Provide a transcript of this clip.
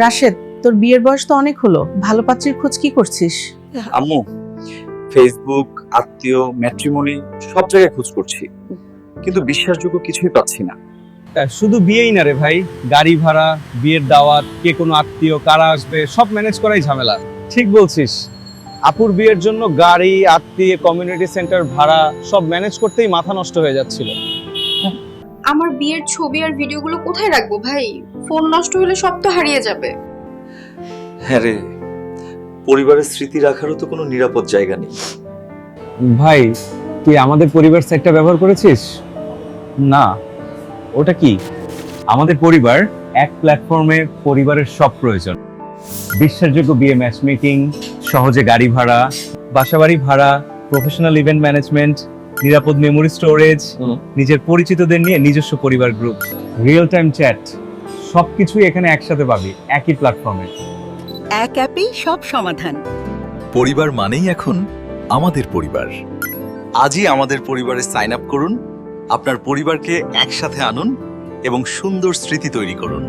রাশেদ, তোর বিয়ের বয়স তো অনেক হলো, ভালো পাত্রীর খোঁজ কি করছিস? আম্মু, ফেসবুক, আত্মীয়, ম্যাট্রিমনি সব জায়গায় খোঁজ করছি, কিন্তু বিশ্বাসযোগ্য কিছুই পাচ্ছি না। শুধু বিয়েই না রে ভাই, গাড়ি ভাড়া, বিয়ের দাওয়াত, কে কোনো আত্মীয় কারা আসবে সব ম্যানেজ করাই ঝামেলা। ঠিক বলছিস, আপুর বিয়ের জন্য গাড়ি, আত্মীয়, কমিউনিটি সেন্টার ভাড়া সব ম্যানেজ করতেই মাথা নষ্ট হয়ে যাচ্ছিল। আমার বিয়ের ছবি আর ভিডিওগুলো কোথায় রাখবো ভাই? ফোন নষ্ট হলে সব তো হারিয়ে যাবে। হ্যাঁ রে, পরিবারের স্মৃতি রাখারও তো কোনো নিরাপদ জায়গা নেই। ভাই, তুই আমাদের পরিবার সাইটটা ব্যবহার করেছিস? না, ওটা কি? আমাদের পরিবার এক প্ল্যাটফর্মে পরিবারের সব প্রয়োজন, বিশ্বাসযোগ্য বিয়ে ম্যাচমেকিং, সহজে গাড়ি ভাড়া, বাসাবাড়ি ভাড়া, প্রফেশনাল ইভেন্ট ম্যানেজমেন্ট, নিরাপদ মেমোরি স্টোরেজ, নিজের পরিচিতদের নিয়ে নিজস্ব পরিবার গ্রুপ, রিয়েল টাইম চ্যাট, সবকিছুই এখানে একসাথে পাবি একই প্ল্যাটফর্মে। এক অ্যাপেই সব সমাধান। পরিবার মানেই এখন আমাদের পরিবার। আজই আমাদের পরিবারে সাইন আপ করুন, আপনার পরিবারকে একসাথে আনুন এবং সুন্দর স্মৃতি তৈরি করুন।